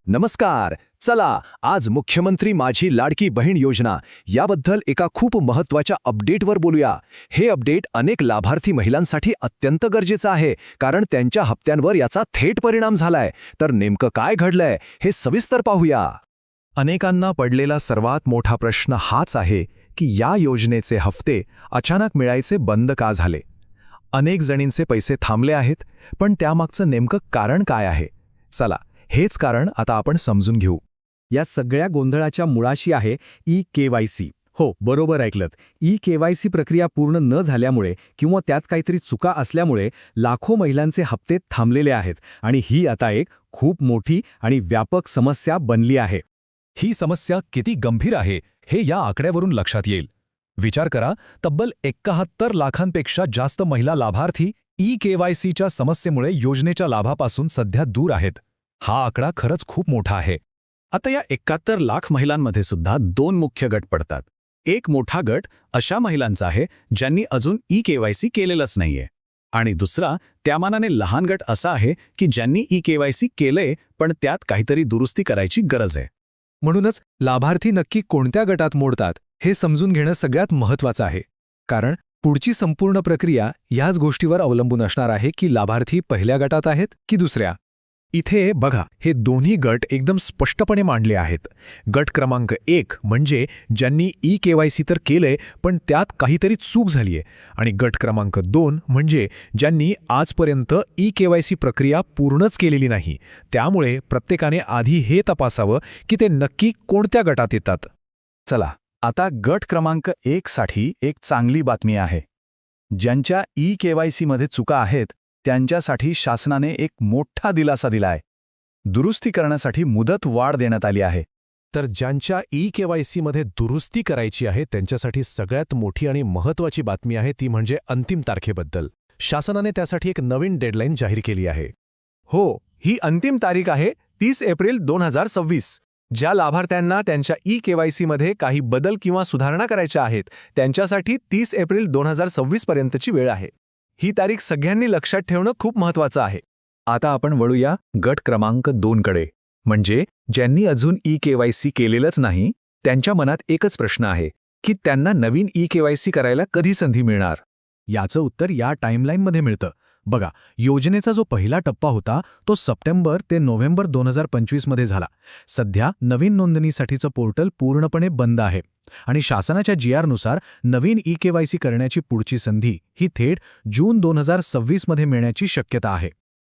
नमस्कार. चला आज मुख्यमंत्री माझी लाडकी बहीण योजना याबद्दल एका खूप महत्त्वाच्या अपडेटवर बोलूया. हे अपडेट अनेक लाभार्थी महिलांसाठी अत्यंत गरजेचं आहे, कारण त्यांच्या हप्त्यांवर याचा थेट परिणाम झालाय. तर नेमकं काय घडलंय हे सविस्तर पाहूया. अनेकांना पडलेला सर्वात मोठा प्रश्न हाच आहे की या योजनेचे हप्ते अचानक मिळायचे बंद का झाले. अनेक जणींचे पैसे थांबले आहेत, पण त्यामागचं नेमकं कारण काय आहे? चला हेच कारण आता आपण समजून घेऊ. या सगळ्या गोंधळाच्या मुळाशी आहे ई-केवायसी. हो, बरोबर ऐकलत. ई-केवायसी प्रक्रिया पूर्ण न झाल्यामुळे किंवा त्यात काहीतरी चुका असल्यामुळे लाखो महिलांचे हप्ते थांबलेले आहेत आणि ही आता एक खूप मोठी आणि व्यापक समस्या बनली आहे. ही समस्या किती गंभीर आहे हे या आकड्यावरून लक्षात येईल. विचार करा, तब्बल 71 लाखांपेक्षा जास्त महिला लाभार्थी ई-केवायसीच्या समस्येमुळे योजनेच्या लाभापासून सध्या दूर आहेत. हा आकडा खरंच खूप मोठा आहे. आता या 71 लाख महिलांमध्ये सुद्धा दोन मुख्य गट पडतात. एक मोठा गट अशा महिलांचा आहे ज्यांनी अजून ई-केवायसी केलेलंच नाहीये, आणि दुसरा त्यामानाने लहान गट असा आहे की ज्यांनी ई-केवायसी केलंय पण त्यात काहीतरी दुरुस्ती करायची गरज आहे. म्हणूनच लाभार्थी नक्की कोणत्या गटात मोडतात हे समजून घेणं सगळ्यात महत्त्वाचं आहे. कारण पुढची संपूर्ण प्रक्रिया याच गोष्टीवर अवलंबून असणार आहे की लाभार्थी पहिल्या गटात आहेत की दुसऱ्या. इथे बघा, हे दोन्ही गट एकदम स्पष्टपणे मांडले आहेत. गट क्रमांक 1 म्हणजे ज्यांनी ई-केवायसी तर केलंय पण त्यात काहीतरी चूक झालीये, आणि गट क्रमांक 2 म्हणजे ज्यांनी आजपर्यंत ई-केवायसी प्रक्रिया पूर्णच केलेली नाही. त्यामुळे प्रत्येकाने आधी हे तपासावं की ते नक्की कोणत्या गटात येतात. चला, आता गट क्रमांक 1 साठी एक चांगली बातमी आहे. ज्यांच्या ई-केवायसीमध्ये चुका आहेत त्यांच्यासाठी शासनाने एक मोठा दिलासा दिलाय. दुरुस्ती करण्यासाठी मुदत वाढ देण्यात आली आहे. तर ज्यांच्या ई-केवायसीमध्ये दुरुस्ती करायची आहे त्यांच्यासाठी सगळ्यात मोठी आणि महत्त्वाची बातमी आहे ती म्हणजे अंतिम तारखेबद्दल. शासनाने त्यासाठी एक नवीन डेडलाईन जाहीर केली आहे. हो, ही अंतिम तारीख आहे 30 एप्रिल 2026. ज्या लाभार्थ्यांना त्यांच्या ई-केवायसीमध्ये काही बदल किंवा सुधारणा करायच्या आहेत त्यांच्यासाठी 30 एप्रिल 2026 पर्यंतची वेळ आहे. ही तारीख सगळ्यांनी लक्षात ठेवणं खूप महत्त्वाचं आहे. आता आपण वळूया गट क्रमांक 2 कडे, म्हणजे ज्यांनी अजून ई-केवायसी केलेलंच नाही. त्यांच्या मनात एकच प्रश्न आहे की त्यांना नवीन ई-केवायसी करायला कधी संधी मिळणार. याचं उत्तर या टाईमलाईनमध्ये मिळतं. बघा, योजनेचा जो पहिला टप्पा होता तो सप्टेंबर ते नोव्हेंबर 2025 मध्ये झाला. सध्या नवीन नोंदणीसाठीचं पोर्टल पूर्णपणे बंद आहे आणि शासनाच्या GR नुसार नवीन ई-केवायसी करण्याची पुढची संधी ही थेट जून 2026 मध्ये मिळण्याची शक्यता आहे.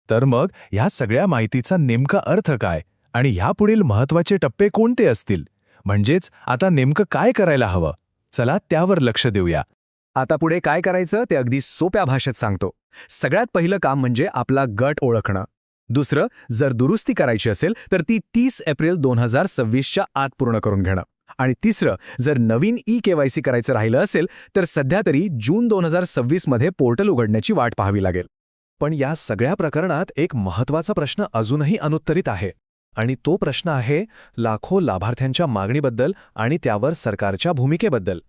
तर मग ह्या सगळ्या माहितीचा नेमका अर्थ काय आणि ह्यापुढील महत्त्वाचे टप्पे कोणते असतील, म्हणजेच आता नेमकं काय करायला हवं? चला त्यावर लक्ष देऊया. आता पुढे काय करायचं ते अगदी सोप्या भाषेत सांगतो. सगळ्यात पहिलं काम म्हणजे आपला गट ओळखणं. दुसरं, जर दुरुस्ती करायची असेल तर ती 30 एप्रिल 2026च्या आत पूर्ण करून घेणं. आणि तिसरं, जर नवीन ई-केवायसी करायचं राहिलं असेल तर सध्या तरी जून 2026 मध्ये पोर्टल उघडण्याची वाट पाहावी लागेल. पण या सगळ्या प्रकरणात एक महत्त्वाचा प्रश्न अजूनही अनुत्तरित आहे, आणि तो प्रश्न आहे लाखो लाभार्थ्यांच्या मागणीबद्दल आणि त्यावर सरकारच्या भूमिकेबद्दल.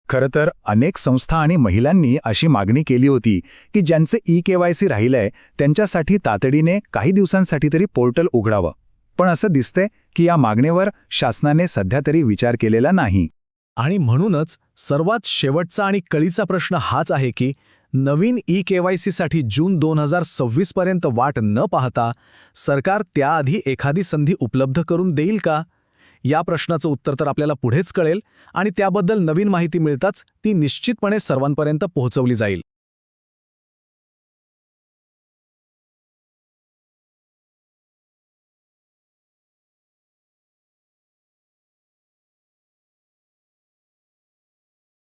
खरं तर अनेक संस्था आणि महिलांनी अशी मागणी केली होती की ज्यांचे ई-केवायसी राहिलंय त्यांच्यासाठी तातडीने काही दिवसांसाठी तरी पोर्टल उघडावं. पण असं दिसतंय की या मागणीवर शासनाने सध्या तरी विचार केलेला नाही. आणि म्हणूनच सर्वात शेवटचा आणि कळीचा प्रश्न हाच आहे की नवीन ई-केवायसीसाठी जून 2026 पर्यंत वाट न पाहता सरकार त्याआधी एखादी संधी उपलब्ध करून देईल का? या प्रश्नाचं उत्तर तर आपल्याला पुढेच कळेल, आणि त्याबद्दल नवीन माहिती मिळताच ती निश्चितपणे सर्वांपर्यंत पोहोचवली जाईल.